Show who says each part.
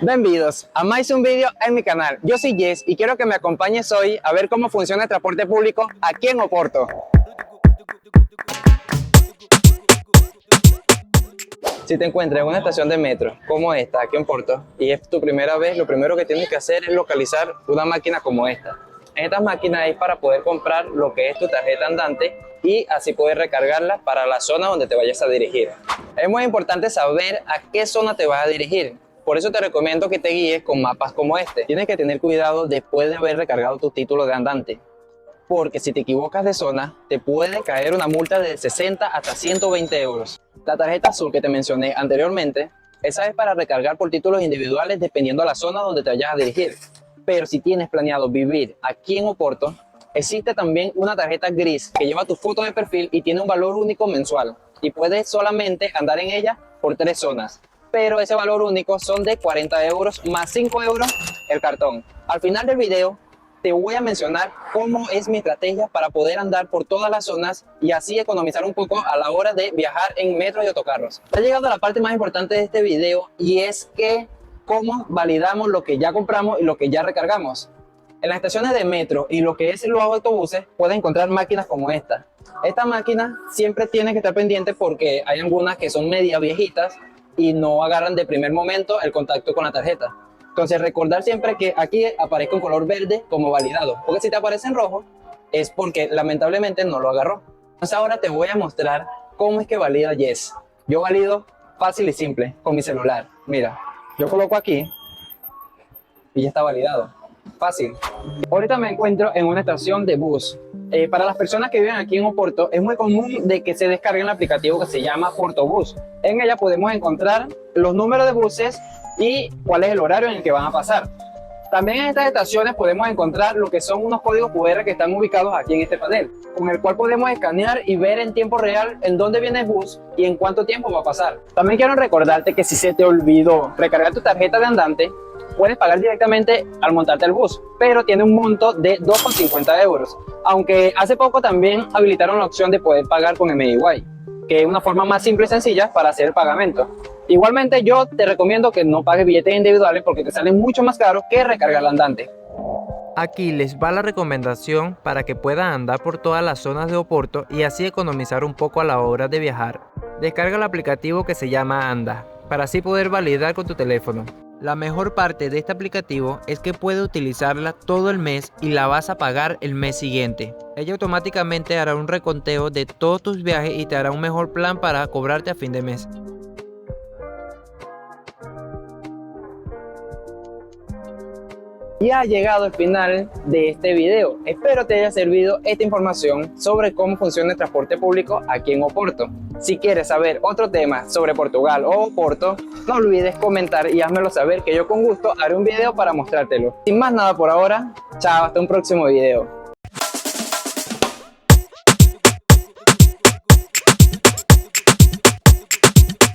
Speaker 1: Bienvenidos a más un vídeo en mi canal. Yo soy Jess y quiero que me acompañes hoy a ver cómo funciona el transporte público aquí en Oporto. Si te encuentras en una estación de metro como esta aquí en Oporto y es tu primera vez, lo primero que tienes que hacer es localizar una máquina como esta. Esta máquina es para poder comprar lo que es tu tarjeta andante y así poder recargarla para la zona donde te vayas a dirigir. Es muy importante saber a qué zona te vas a dirigir. Por eso te recomiendo que te guíes con mapas como este. Tienes que tener cuidado después de haber recargado tu título de andante, porque si te equivocas de zona, te puede caer una multa de 60 hasta 120 euros. La tarjeta azul que te mencioné anteriormente, esa es para recargar por títulos individuales dependiendo de la zona donde te vayas a dirigir. Pero si tienes planeado vivir aquí en Oporto, existe también una tarjeta gris que lleva tu foto de perfil y tiene un valor único mensual. Y puedes solamente andar en ella por 3 zonas. Pero ese valor único son de 40 euros más 5 euros el cartón. Al final del video te voy a mencionar cómo es mi estrategia para poder andar por todas las zonas y así economizar un poco a la hora de viajar en metro y autocarros. Ha llegado a la parte más importante de este video y es que cómo validamos lo que ya compramos y lo que ya recargamos. En las estaciones de metro y lo que es los autobuses puedes encontrar máquinas como esta. Esta máquina siempre tiene que estar pendiente porque hay algunas que son medias viejitas y no agarran de primer momento el contacto con la tarjeta. Entonces recordar siempre que aquí aparezca un color verde como validado, porque si te aparece en rojo es porque lamentablemente no lo agarró. Entonces ahora te voy a mostrar cómo es que valida Yes. Yo valido fácil y simple con mi celular. Mira, yo coloco aquí y ya está validado. Fácil. Ahorita me encuentro en una estación de bus. Para las personas que viven aquí en Oporto es muy común de que se descarguen el aplicativo que se llama Portobús. En ella podemos encontrar los números de buses y cuál es el horario en el que van a pasar. También en estas estaciones podemos encontrar lo que son unos códigos QR que están ubicados aquí en este panel, con el cual podemos escanear y ver en tiempo real en dónde viene el bus y en cuánto tiempo va a pasar. También quiero recordarte que si se te olvidó recargar tu tarjeta de andante, puedes pagar directamente al montarte al bus, pero tiene un monto de 2,50 euros. Aunque hace poco también habilitaron la opción de poder pagar con MediWay, que es una forma más simple y sencilla para hacer el pagamento. Igualmente yo te recomiendo que no pagues billetes individuales porque te salen mucho más caros que recargar el andante.
Speaker 2: Aquí les va la recomendación para que puedan andar por todas las zonas de Oporto y así economizar un poco a la hora de viajar. Descarga el aplicativo que se llama Anda, para así poder validar con tu teléfono. La mejor parte de este aplicativo es que puedes utilizarla todo el mes y la vas a pagar el mes siguiente. Ella automáticamente hará un reconteo de todos tus viajes y te hará un mejor plan para cobrarte a fin de mes.
Speaker 1: Ya ha llegado el final de este video. Espero te haya servido esta información sobre cómo funciona el transporte público aquí en Oporto. Si quieres saber otro tema sobre Portugal o Oporto, no olvides comentar y házmelo saber que yo con gusto haré un video para mostrártelo. Sin más nada por ahora, chao, hasta un próximo video.